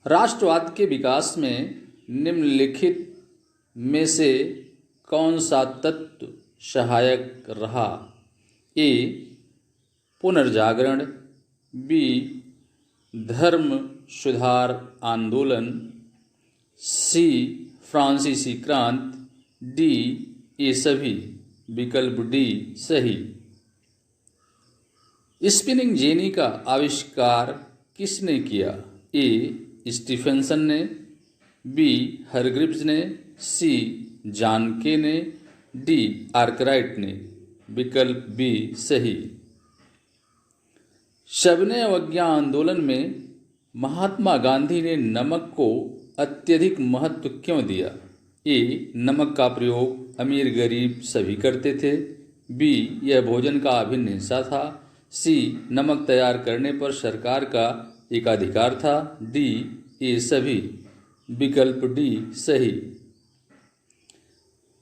राष्ट्रवाद के विकास में निम्नलिखित में से कौन सा तत्व सहायक रहा? ए. पुनर्जागरण, बी. धर्म सुधार आंदोलन, सी. फ्रांसीसी क्रांति, डी. ये सभी। विकल्प डी सही। स्पिनिंग जेनी का आविष्कार किसने किया? ए. स्टीफेंसन ने, बी. हरग्रीव्स ने, सी. जानके ने, डी. आर्कराइट ने। विकल्प बी सही। सविनय अवज्ञा आंदोलन में महात्मा गांधी ने नमक को अत्यधिक महत्व क्यों दिया? ए. नमक का प्रयोग अमीर गरीब सभी करते थे, बी. यह भोजन का अभिन्न हिस्सा था, सी. नमक तैयार करने पर सरकार का एकाधिकार था, डी. ये सभी। विकल्प डी सही।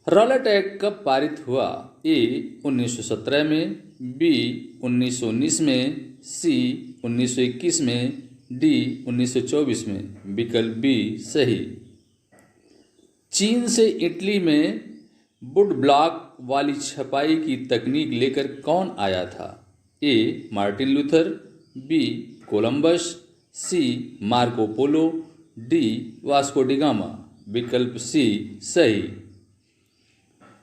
रॉलेट एक्ट कब पारित हुआ? ए. 1917 में, बी. 1919 में, सी. 1921 में, डी. 1924 में। विकल्प बी सही। चीन से इटली में वुड ब्लॉक वाली छपाई की तकनीक लेकर कौन आया था? A. Martin Luther, B. Columbus, C. Marco Polo, D. Vasco da Gama. विकल्प सी सही।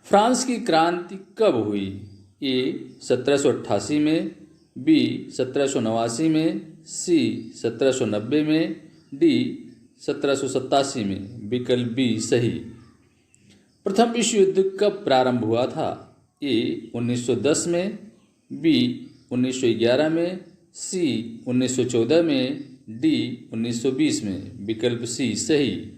फ्रांस की क्रांति कब हुई? ए. 1788 में, बी. 1789 में, सी. 1790 में, डी. 1787 में। विकल्प बी सही। प्रथम विश्व युद्ध कब प्रारंभ हुआ था? ए. 1910 में, बी. 1911 में, सी. 1914 में, डी. 1920 में। विकल्प सी सही।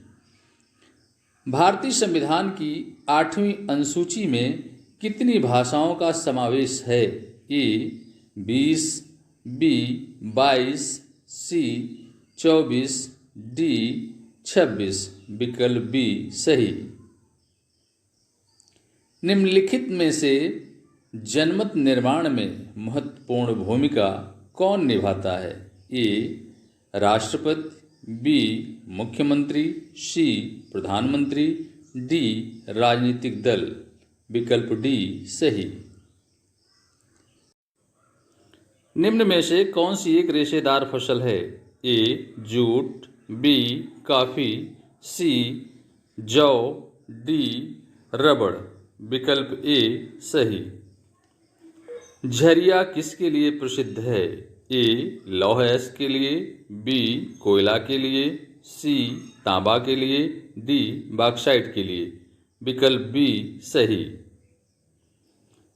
भारतीय संविधान की 8वीं अनुसूची में कितनी भाषाओं का समावेश है? ए. 20, बी. 22, सी. 24, डी. 26। विकल्प बी सही। निम्नलिखित में से जनमत निर्माण में महत्वपूर्ण भूमिका कौन निभाता है? ए. राष्ट्रपति, बी. मुख्यमंत्री, सी. प्रधानमंत्री, डी. राजनीतिक दल। विकल्प डी सही। निम्न में से कौन सी एक रेशेदार फसल है? A. Jute, B. Coffee, C. जौ, डी. रबड़। विकल्प ए सही। झरिया किसके लिए प्रसिद्ध है? ए. लौह अयस्क के लिए, बी. कोयला के लिए, सी. तांबा के लिए, डी. बॉक्साइट के लिए। विकल्प बी सही।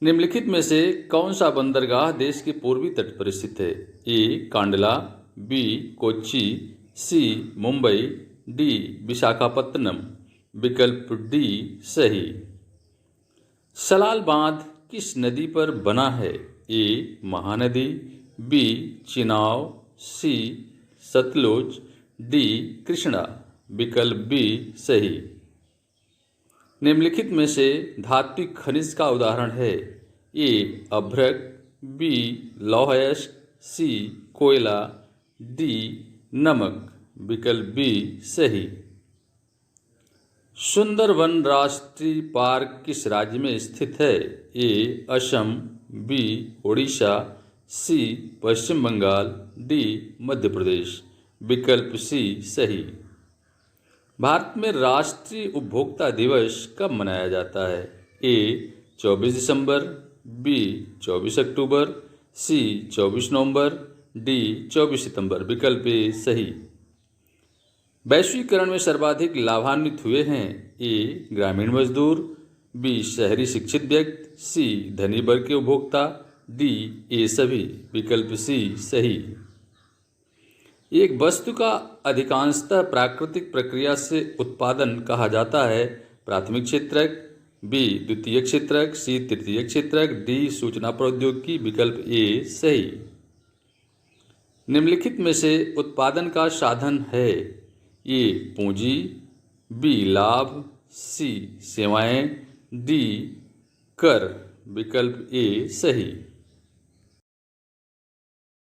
निम्नलिखित में से कौन सा बंदरगाह देश के पूर्वी तट पर स्थित है? ए. कांडला, बी. कोच्चि, सी. मुंबई, डी. विशाखापत्तनम। विकल्प डी सही। सलाल बांध किस नदी पर बना है? ए. महानदी, बी. चिनाब, सी. सतलुज, डी. कृष्णा। विकल्प बी सही। निम्नलिखित में से धात्विक खनिज का उदाहरण है? ए. अभ्रक, बी. लौह अयस्क, सी. कोयला, डी. नमक। विकल्प बी सही। सुंदरवन राष्ट्रीय पार्क किस राज्य में स्थित है? ए. असम, बी. ओडिशा, सी. पश्चिम बंगाल, डी. मध्य प्रदेश। विकल्प सी सही। भारत में राष्ट्रीय उपभोक्ता दिवस कब मनाया जाता है? ए. 24 दिसंबर, बी. 24 अक्टूबर, सी. 24 नवंबर, डी. 24 सितंबर। विकल्प ए सही। वैश्वीकरण में सर्वाधिक लाभान्वित हुए हैं? ए. ग्रामीण मजदूर, बी. शहरी शिक्षित व्यक्ति, सी. धनी वर्ग के उपभोक्ता, डी. ये सभी। विकल्प सी सही। एक वस्तु का अधिकांशतः प्राकृतिक प्रक्रिया से उत्पादन कहा जाता है? प्राथमिक क्षेत्रक, बी. द्वितीय क्षेत्रक, सी. तृतीय क्षेत्रक, डी. सूचना प्रौद्योगिकी। विकल्प ए सही। निम्नलिखित में से उत्पादन का साधन है? ए. पूंजी, बी. लाभ, सी. सेवाएं, डी. कर। विकल्प ए सही।